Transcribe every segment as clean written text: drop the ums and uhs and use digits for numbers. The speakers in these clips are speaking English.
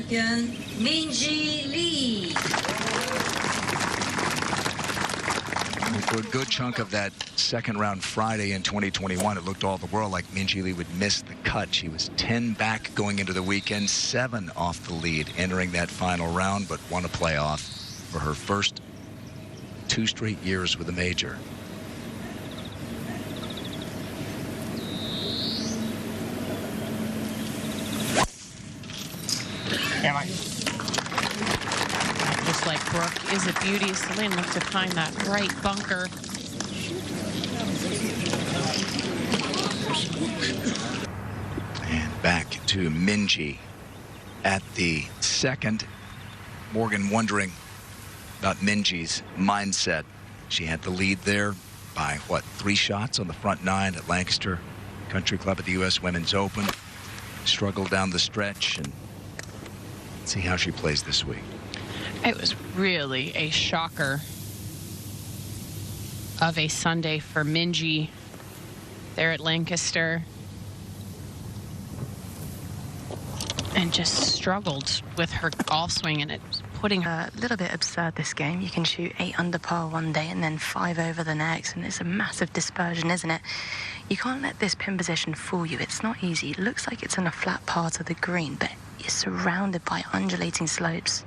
champion, Minjee Lee. For a good chunk of that second round Friday in 2021, it looked all the world like Minjee Lee would miss the cut. She was 10 back going into the weekend, 7 off the lead entering that final round, but won a playoff for her first 2 straight years with a major. Looks like Brooke is a beauty. Celine looks to find that right bunker. And back to Minjee at the second. Morgan wondering about Minjee's mindset. She had the lead there by, 3 shots on the front 9 at Lancaster Country Club at the U.S. Women's Open. Struggled down the stretch, and see how she plays this week. It was really a shocker of a Sunday for Minjee there at Lancaster. And just struggled with her golf swing, and it was putting her a little bit absurd this game. You can shoot 8 under par one day and then 5 over the next, and it's a massive dispersion, isn't it? You can't let this pin position fool you. It's not easy. It looks like it's in a flat part of the green, but you're surrounded by undulating slopes.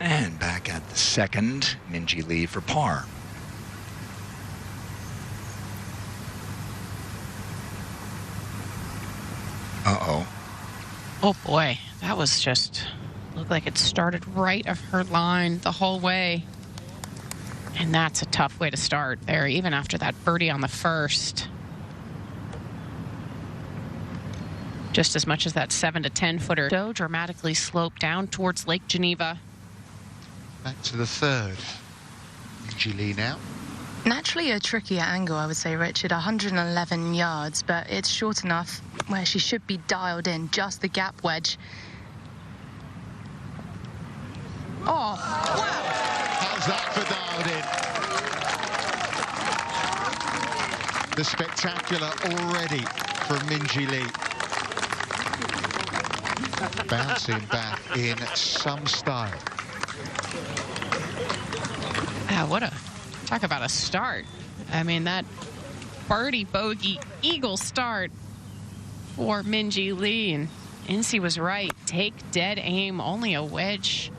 And back at the second, Minjee Lee for par. Uh-oh. Oh boy, that was just, looked like it started right of her line the whole way. And that's a tough way to start there, even after that birdie on the first. Just as much as that 7 to 10 footer. So dramatically sloped down towards Lake Geneva. Back to the third. Minjee Lee now. Naturally a trickier angle, I would say, Richard. 111 yards, but it's short enough where she should be dialed in. Just the gap wedge. Oh, wow. How's that for dialed in? The spectacular already from Minjee Lee. Bouncing back in some style. Wow, talk about a start. I mean, that birdie, bogey, eagle start for Minjee Lee. And Incy was right. Take dead aim, only a wedge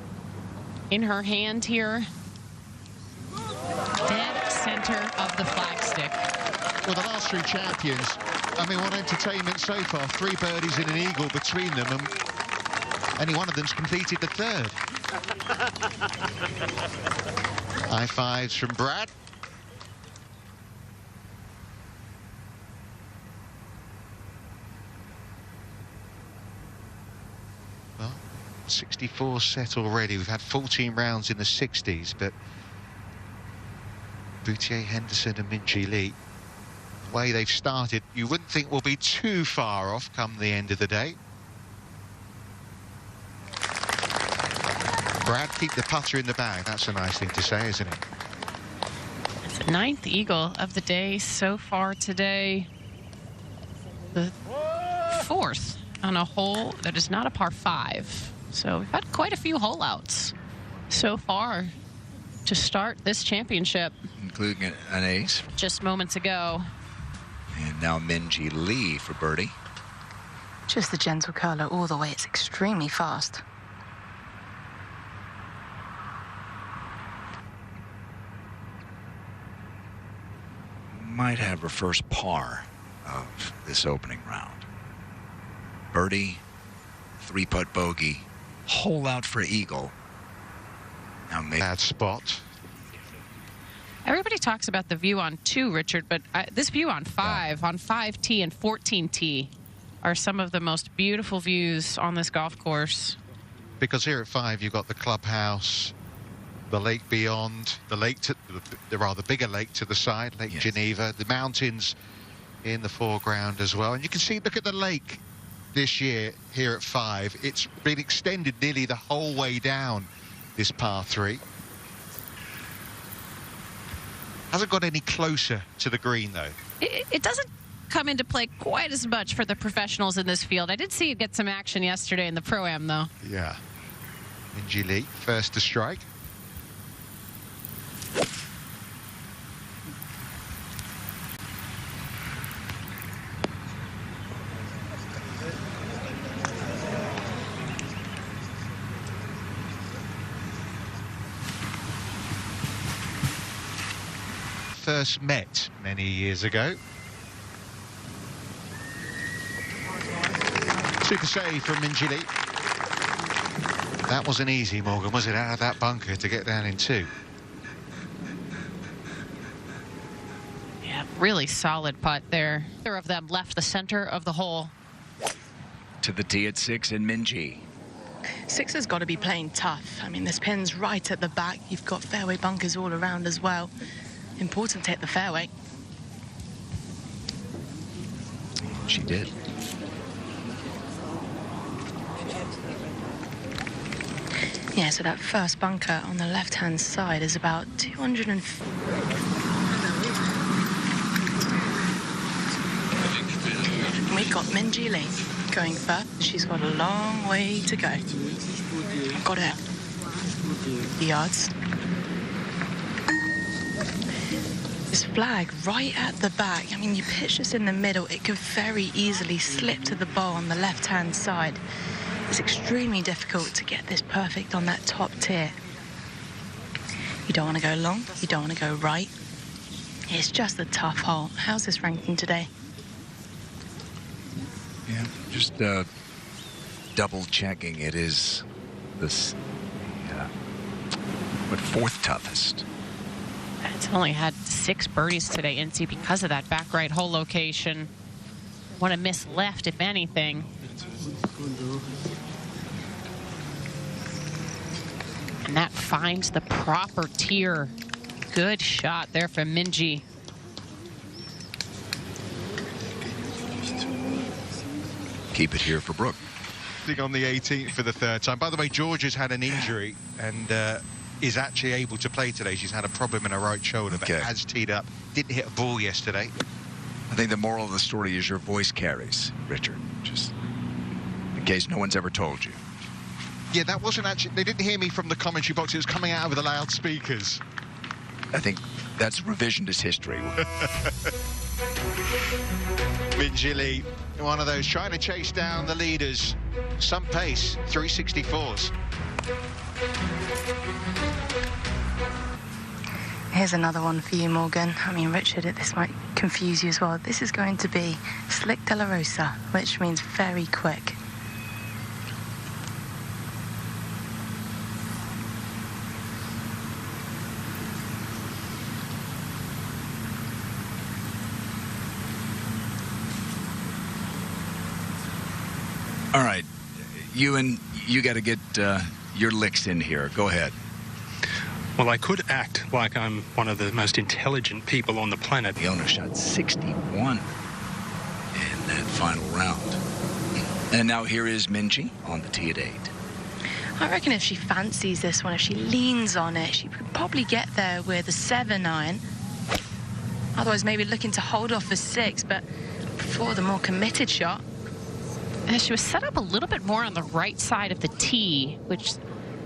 in her hand here. Dead center of the flagstick. Well, the last 3 champions, I mean, what entertainment so far. 3 birdies and an eagle between them, and only one of them's completed the third. High fives from Brad. Well, 64 set already. We've had 14 rounds in the 60s, but Boutier, Henderson and Minjee Lee, the way they've started, you wouldn't think will be too far off come the end of the day. Brad, keep the putter in the bag. That's a nice thing to say, isn't it? It's the 9th eagle of the day so far today. The 4th on a hole that is not a par 5. So we've had quite a few hole outs so far to start this championship. Including an ace. Just moments ago. And now Minjee Lee for birdie. Just the gentle curler all the way. It's extremely fast. Might have her first par of this opening round. Birdie, 3-putt bogey, hole out for eagle. Now maybe bad spot. Everybody talks about the view on 2, Richard, but this view on 5, on 5T and 14T are some of the most beautiful views on this golf course. Because here at 5, you've got the clubhouse, the lake beyond, the lake, the rather bigger lake to the side, Lake Geneva, the mountains in the foreground as well. And you can see, look at the lake this year here at 5. It's been extended nearly the whole way down this par 3. Hasn't got any closer to the green, though. It doesn't come into play quite as much for the professionals in this field. I did see it get some action yesterday in the Pro-Am, though. Yeah. Minjee Lee, first to strike. First met many years ago. Super save from Minjee Lee. That wasn't easy, Morgan, was it, out of that bunker to get down in 2? Yeah, really solid putt there. Neither of them left the center of the hole. To the tee at 6 in Minjee. 6 has got to be playing tough. I mean, this pin's right at the back. You've got fairway bunkers all around as well. Important to hit the fairway. She did. Yeah, so that first bunker on the left-hand side is about 200 and... We've got Minjee Lee going first. She's got a long way to go. Got it. Yards. This flag right at the back. I mean, you pitch this in the middle, it could very easily slip to the ball on the left-hand side. It's extremely difficult to get this perfect on that top tier. You don't want to go long, you don't want to go right. It's just a tough hole. How's this ranking today? Yeah, just double checking. It is this, but 4th toughest. It's only had 6 birdies today, NC, because of that back right hole location. Want to miss left, if anything. And that finds the proper tier. Good shot there from Minjee. Keep it here for Brooke. On the 18th for the 3rd time. By the way, George has had an injury and is actually able to play today. She's had a problem in her right shoulder, but has teed up. Didn't hit a ball yesterday. I think the moral of the story is your voice carries, Richard. Just in case no one's ever told you. Yeah, that wasn't actually... They didn't hear me from the commentary box. It was coming out of the loudspeakers. I think that's revisionist history. Minjee Lee, one of those trying to chase down the leaders. Some pace, 364s. Here's another one for you, Morgan. I mean, Richard, this might confuse you as well. This is going to be Slick de la Rosa, which means very quick. All right, Ewan, you got to get your licks in here. Go ahead. Well, I could act like I'm one of the most intelligent people on the planet. The owner shot 61 in that final round. And now here is Minjee on the tee at 8. I reckon if she fancies this one, if she leans on it, she could probably get there with a 7-iron. Otherwise, maybe looking to hold off a 6, but for the more committed shot. And she was set up a little bit more on the right side of the tee, which,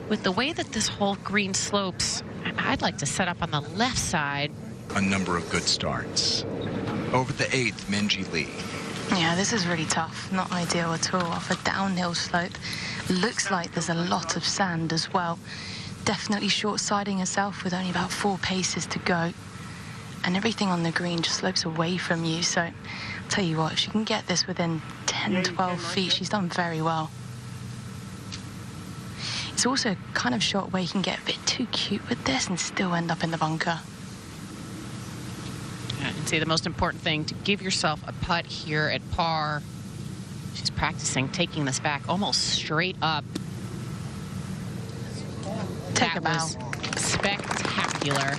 with the way that this whole green slopes, I'd like to set up on the left side. A number of good starts. Over the 8th, Minjee Lee. Yeah, this is really tough. Not ideal at all. Off a downhill slope. Looks like there's a lot of sand as well. Definitely short-siding herself with only about 4 paces to go. And everything on the green just slopes away from you. So, I'll tell you what, if she can get this within 10, 12 feet, she's done very well. It's also a kind of shot where you can get a bit too cute with this and still end up in the bunker. And see, the most important thing, to give yourself a putt here at par. She's practicing taking this back almost straight up. Take a bow. Was spectacular.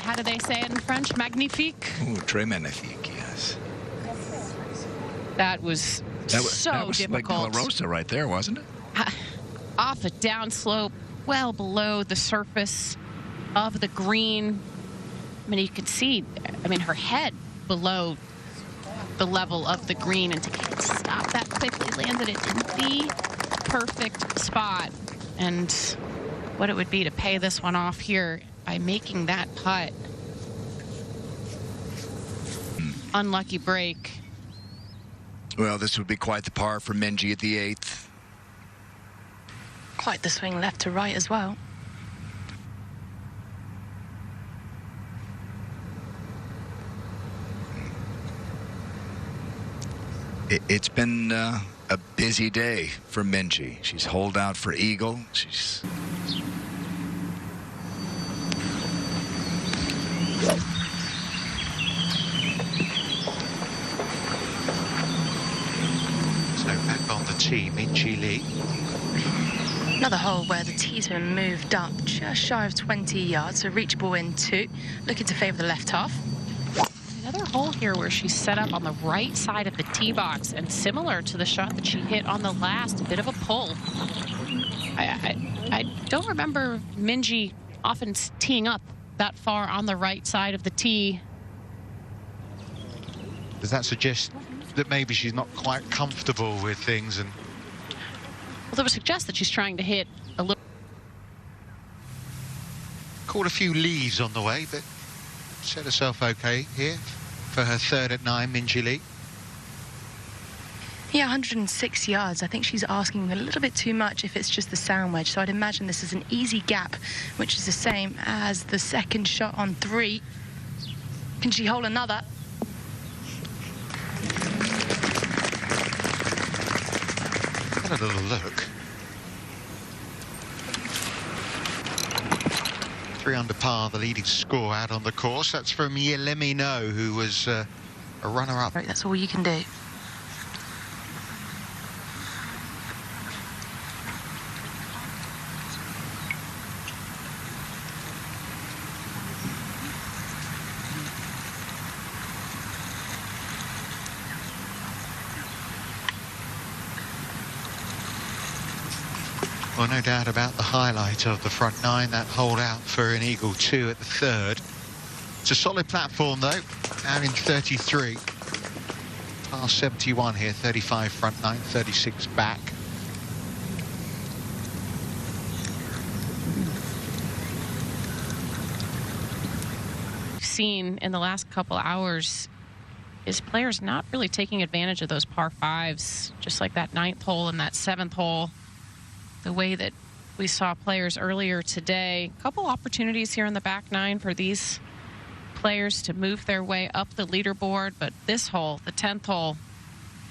How do they say it in French? Magnifique? Ooh, très magnifique, yes. That was That was difficult. like La Rosa right there, wasn't it? Off a downslope, well below the surface of the green. I mean, you can see, her head below the level of the green, and to stop that quickly, landed it in the perfect spot. And what it would be to pay this one off here by making that putt. Unlucky break. Well, this would be quite the par for Minjee at the 8th. Quite the swing left to right as well. It's been a busy day for Minjee. She's holed out for eagle. She's so back on the tee, Minjee Lee. Another hole where the tee's been moved up just shy of 20 yards, so reachable in 2, looking to favour the left half. Another hole here where she's set up on the right side of the tee box, and similar to the shot that she hit on the last, a bit of a pull. I don't remember Minjee often teeing up that far on the right side of the tee. Does that suggest that maybe she's not quite comfortable with things? And Well, that would suggest that she's trying to hit a little. caught a few leaves on the way, but set herself okay here for her 3rd at 9, Minjee Lee. Yeah, 106 yards. I think she's asking a little bit too much if it's just the sound wedge. So I'd imagine this is an easy gap, which is the same as the second shot on 3. Can she hold another? Had a little look. 3 under par, the leading score out on the course. That's from Yelemino, who was a runner-up. Right, that's all you can do. Well, no doubt about the highlight of the front 9, that hole out for an eagle 2 at the 3rd. It's a solid platform, though, out in 33. Par 71 here, 35 front 9, 36 back. We've seen in the last couple hours is players not really taking advantage of those par 5s, just like that 9th hole and that 7th hole. The way that we saw players earlier today. A couple opportunities here in the back 9 for these players to move their way up the leaderboard, but this hole, the 10th hole,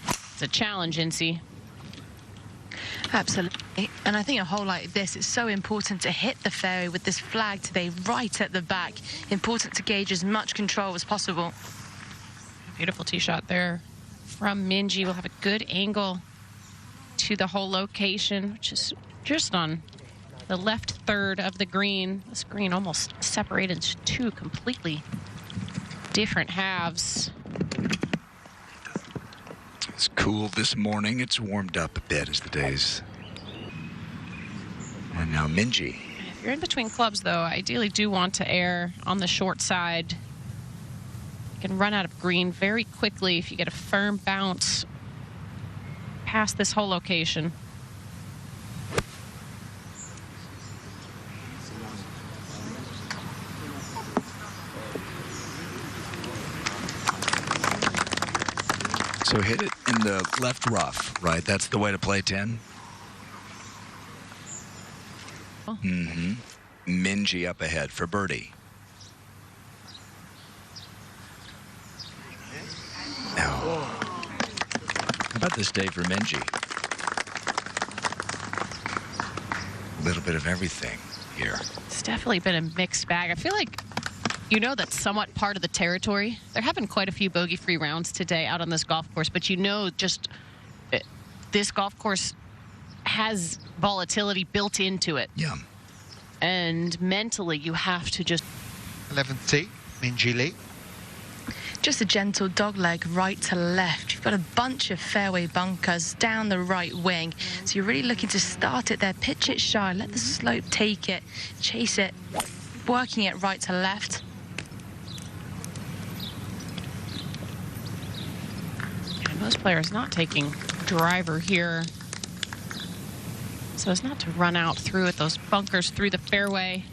it's a challenge, Incy. Absolutely. And I think a hole like this is so important to hit the fairway with this flag today right at the back. Important to gauge as much control as possible. Beautiful tee shot there from Minjee. We'll have a good angle to the hole location, which is just on the left 3rd of the green. This green almost separated into 2 completely different halves. It's cool this morning. It's warmed up a bit as the days. And now Minjee. If you're in between clubs, though, ideally do want to err on the short side. You can run out of green very quickly if you get a firm bounce past this hole location. So hit it in the left rough, right? That's the way to play 10? Oh. Mm-hmm. Minjee up ahead for birdie. Now, how about this day for Minjee? A little bit of everything here. It's definitely been a mixed bag. I feel like, you know, that's somewhat part of the territory. There have been quite a few bogey-free rounds today out on this golf course, but you know, just this golf course has volatility built into it. Yeah. And mentally, you have to just... 11th tee, Minjee Lee. Just a gentle dog leg right to left. You've got a bunch of fairway bunkers down the right wing. So you're really looking to start it there, pitch it shy, let the slope take it, chase it, working it right to left. And most players not taking driver here. So as not to run out through it, those bunkers through the fairway.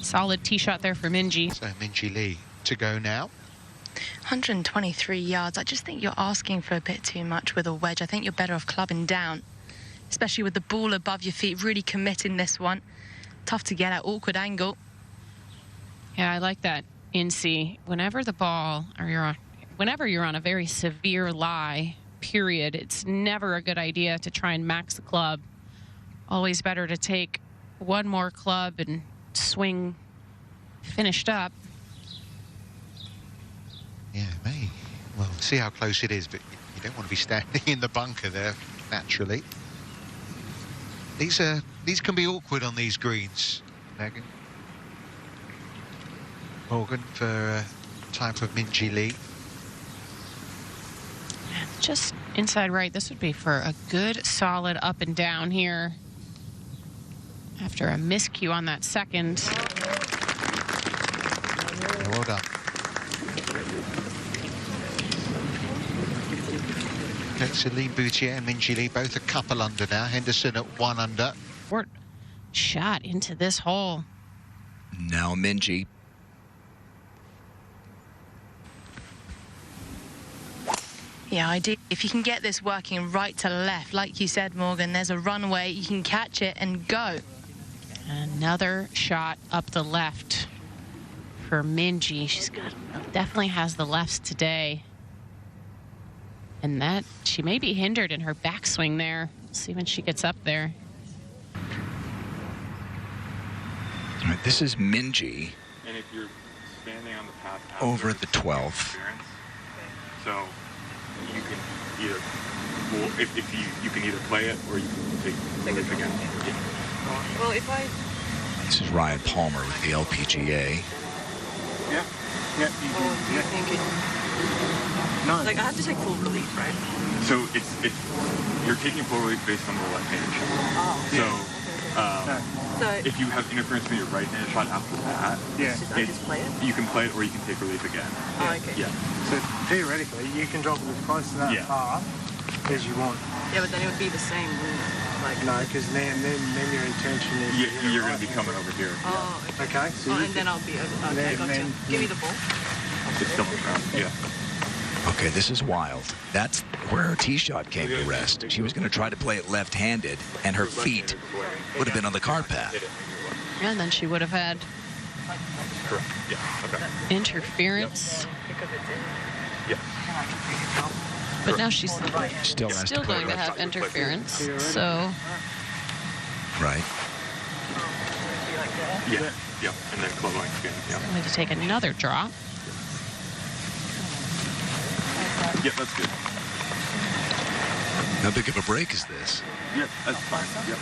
Solid tee shot there for Minjee. So Minjee Lee to go now. 123 yards. I just think you're asking for a bit too much with a wedge. I think you're better off clubbing down, especially with the ball above your feet, really committing this one. Tough to get at, awkward angle. Yeah, I like that in-sea. Whenever the ball, or whenever you're on a very severe lie, period, it's never a good idea to try and max the club. Always better to take one more club and swing finished up. Yeah, may. Well, see how close it is, but you don't want to be standing in the bunker there, naturally. These can be awkward on these greens, Megan. Morgan for type of Minjee Lee. Just inside right. This would be for a good, solid up and down here. After a miscue on that second. Yeah, well done. Okay, Celine Boutier and Minjee Lee both a couple under now. Henderson at 1 under. Short shot into this hole. Now Minjee. Yeah, I do. If you can get this working right to left, like you said, Morgan, there's a runway, you can catch it and go. Another shot up the left for Minjee. She's definitely has the lefts today. And that, she may be hindered in her backswing there. See when she gets up there. All right, this is Minjee And if you're standing on the path over at the 12th. So you can either, well, if you can either play it or you can take it again. Yeah. Well, if I... This is Ryan Palmer with the LPGA. Yeah. Yeah. do you think it... No. Like, I have to take full relief, right? So it's you're taking full relief based on the left-handed shot. Oh. So if you have interference from your right-handed shot after that, I just play it? you can play it or you can take relief again. Oh, okay. Yeah. So theoretically, you can drop it as close to that par as you want. Yeah, but then it would be the same, wouldn't it? Like, No, because then your intention is... You're going to be coming over here. oh, Okay, okay. so Oh, you and then I'll be over. Okay, then- gotcha. then- Give me the ball. It's still around. Yeah. Okay, this is wild. That's where her tee shot came to rest. She was going to try to play it left-handed, and her feet would have been on the cart path. And then she would have had Correct. Yeah. Okay. interference. Yeah. But now she's Still has still to going play to it. have interference. So Right. Yeah. Yeah. And then club length again. Yeah. going to take another drop. Yeah, that's good. How big of a break is this? Yep, that's fine. Yep.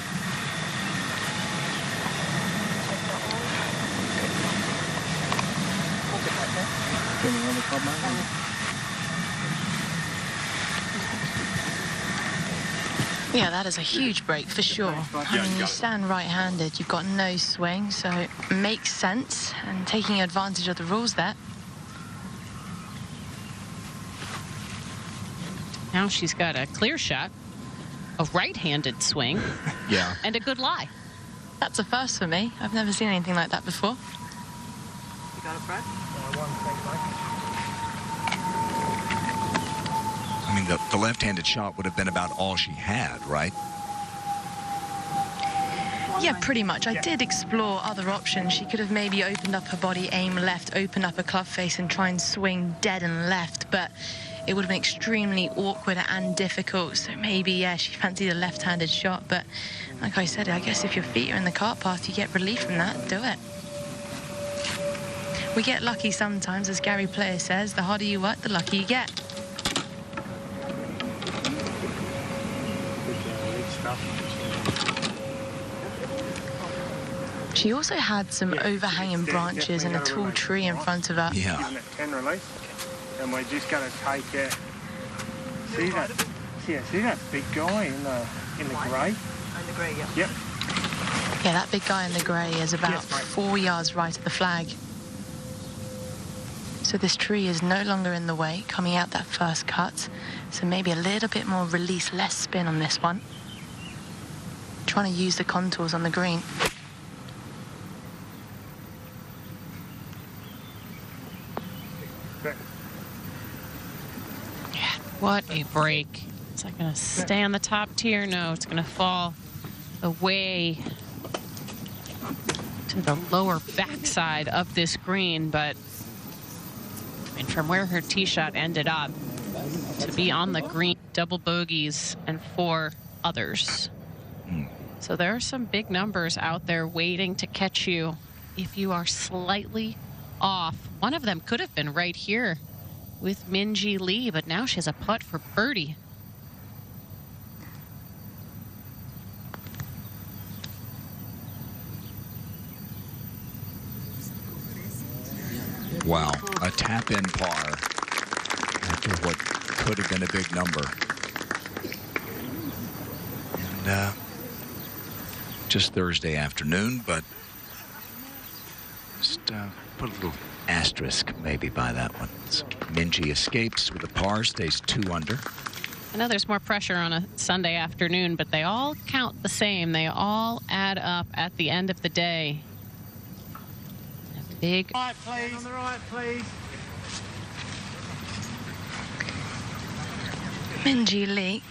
Yeah, that is a huge break for sure. I mean, you stand right-handed, you've got no swing, so it makes sense, and taking advantage of the rules there. Now she's got a clear shot, a right-handed swing, Yeah. and a good lie. That's a first for me. I've never seen anything like that before. You got it, Brad? I mean, the left-handed shot would have been about all she had, right? Yeah, pretty much. I did explore other options. She could have maybe opened up her body, aim left, open up her club face and try and swing dead and left, but it would have been extremely awkward and difficult. So maybe, yeah, she fancied a left-handed shot, but like I said, I guess if your feet are in the cart path, you get relief from that, do it. We get lucky sometimes, as Gary Player says. The harder you work, the luckier you get. She also had some overhanging branches and a tall tree in front of her. Yeah. Isn't it 10 release? and we're just going to take it. See that? See that big guy in the grey? In the grey, yeah. Yep. Yeah, that big guy in the grey is about 4 yards right of the flag. So this tree is no longer in the way, coming out that first cut. So maybe a little bit more release, less spin on this one. Trying to use the contours on the green. Yeah, what a break. Is that going to stay on the top tier? No, it's going to fall away to the lower backside of this green, but I mean, from where her tee shot ended up to be on the green, double bogeys and 4 others. So there are some big numbers out there waiting to catch you if you are slightly off. One of them could have been right here with Minjee Lee, but now she has a putt for birdie. Wow, a tap-in par after what could have been a big number. And just Thursday afternoon, but just put a little asterisk maybe by that one. So Minjee escapes with a par, stays 2 under. I know there's more pressure on a Sunday afternoon, but they all count the same. They all add up at the end of the day. A big... Right, please. On the right, please. Minjee Lee,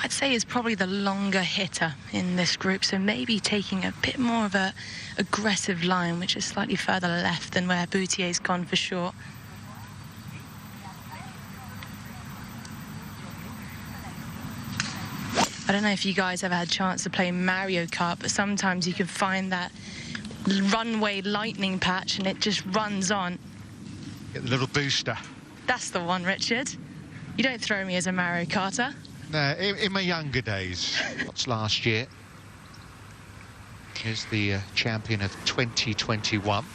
I'd say, is probably the longer hitter in this group, so maybe taking a bit more of a aggressive line, which is slightly further left than where Boutier's gone for sure. I don't know if you guys ever had a chance to play Mario Kart, but sometimes you can find that runway lightning patch and it just runs on. Get the little booster. That's the one, Richard. You don't throw me as a Mario Karter. No, in my younger days. What's last year? Here's the champion of 2021.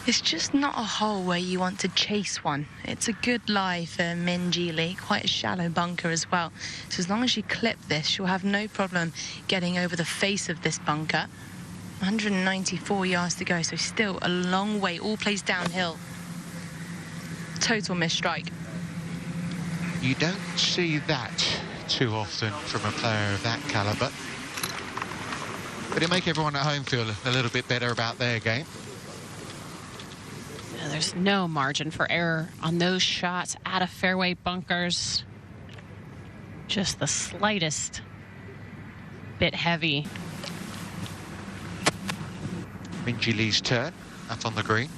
It's just not a hole where you want to chase one. It's a good lie for Minjee Lee, quite a shallow bunker as well. So as long as you clip this, she'll have no problem getting over the face of this bunker. 194 yards to go, so still a long way. All plays downhill. Total misstrike. You don't see that too often from a player of that caliber. But it'll make everyone at home feel a little bit better about their game. There's no margin for error on those shots out of fairway bunkers. Just the slightest bit heavy. Minjee Lee's turn, up on the green.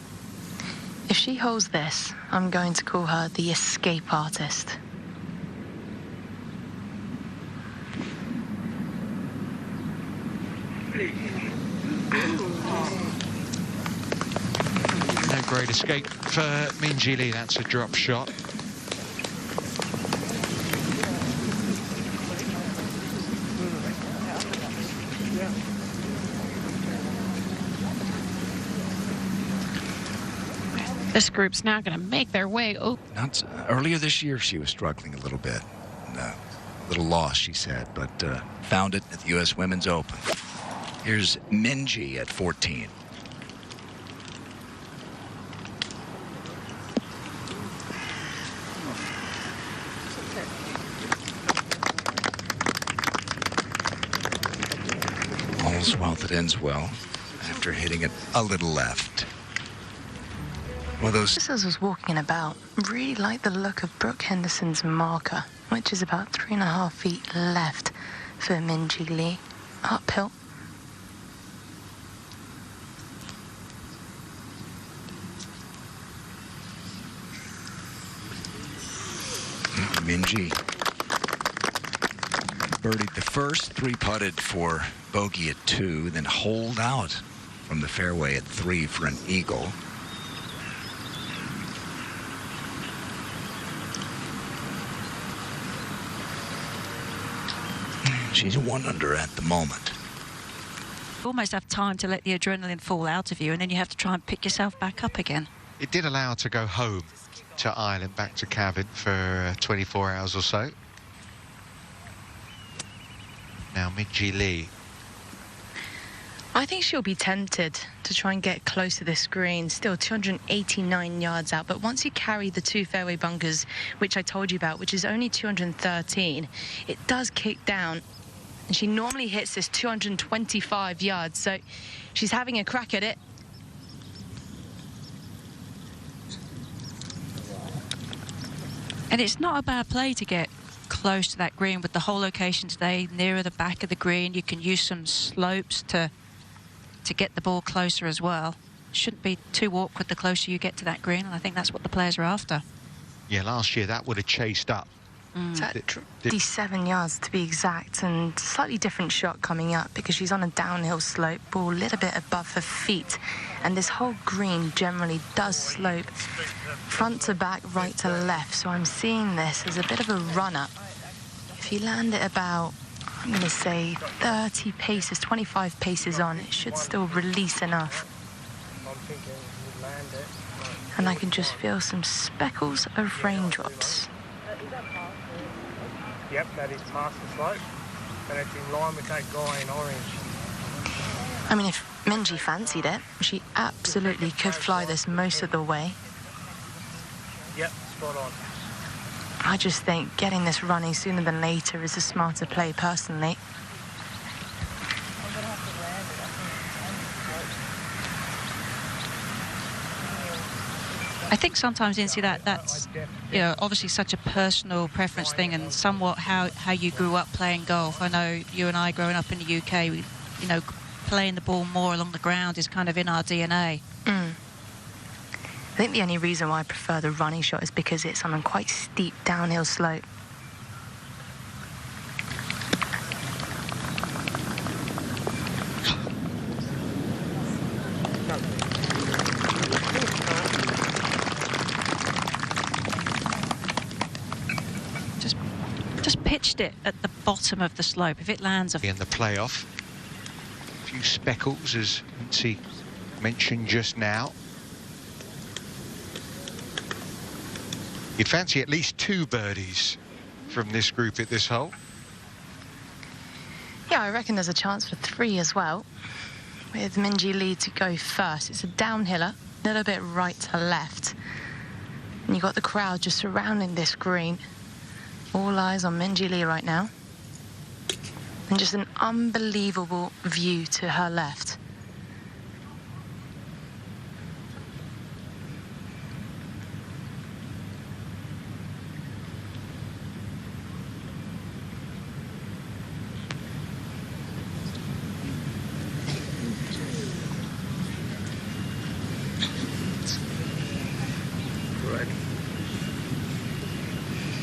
If she holds this, I'm going to call her the escape artist. No great escape for Minjee Lee. That's a drop shot. This group's now going to make their way. Oh, Earlier this year, she was struggling a little bit. A little lost, she said, but found it at the U.S. Women's Open. Here's Minjee at 14. All's well that ends well after hitting it a little left. Well, Just as I was walking about, really like the look of Brooke Henderson's marker, which is about 3.5 feet left for Minjee Lee. Uphill. Minjee birdied the first, 3-putted for bogey at 2, then holed out from the fairway at 3 for an eagle. She's 1 under at the moment. You almost have time to let the adrenaline fall out of you, and then you have to try and pick yourself back up again. It did allow her to go home to island, back to cabin for 24 hours or so. Now Minjee Lee. I think she'll be tempted to try and get close to this green. Still 289 yards out, but once you carry the 2 fairway bunkers, which I told you about, which is only 213, it does kick down. And she normally hits this 225 yards, so she's having a crack at it. And it's not a bad play to get close to that green with the whole location today, nearer the back of the green. You can use some slopes to get the ball closer as well. Shouldn't be too awkward the closer you get to that green, and I think that's what the players are after. Yeah, last year that would have chased up. It's at 27 yards to be exact, and slightly different shot coming up because she's on a downhill slope, ball a little bit above her feet, and this whole green generally does slope front to back, right to left, so I'm seeing this as a bit of a run-up. If you land it about, I'm going to say 30 paces, 25 paces on, it should still release enough. And I can just feel some speckles of raindrops. Yep, that is past the slope, and it's in line with that guy in orange. I mean, if Minjee fancied it, she absolutely could fly this most of the way. Yep, spot on. I just think getting this running sooner than later is a smarter play, personally. I think sometimes, Lindsay, that's, you know, obviously such a personal preference thing and somewhat how you grew up playing golf. I know you and I, growing up in the UK, you know, playing the ball more along the ground is kind of in our DNA. I think the only reason why I prefer the running shot is because it's on a quite steep downhill slope. Just pitched it at the bottom of the slope. If it lands In the playoff, a few speckles, as Minjee mentioned just now. You'd fancy at least 2 birdies from this group at this hole. Yeah, I reckon there's a chance for 3 as well, with Minjee Lee to go first. It's a downhiller, a little bit right to left. And you've got the crowd just surrounding this green. All eyes on Minjee Lee right now. And just an unbelievable view to her left.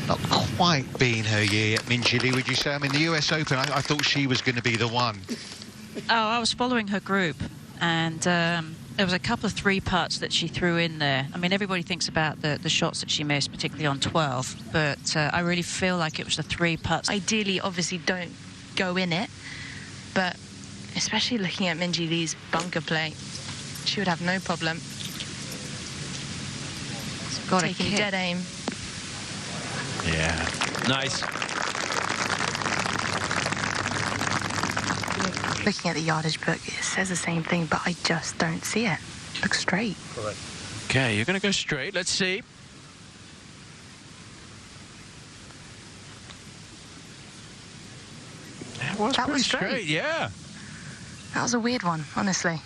Not quite been her year yet, Minjee Lee, would you say? I mean, the US Open, I thought she was going to be the one. Oh, I was following her group, and there was a couple of 3 putts that she threw in there. I mean, everybody thinks about the shots that she missed, particularly on 12, but I really feel like it was the 3 putts. Ideally, obviously, don't go in it, but especially looking at Minjee Lee's bunker play, she would have no problem. It's got taking dead aim. Yeah, nice. Looking at the yardage book, it says the same thing, but I just don't see it. Looks straight. Okay, you're going to go straight. Let's see. That was pretty straight, yeah. That was a weird one, honestly.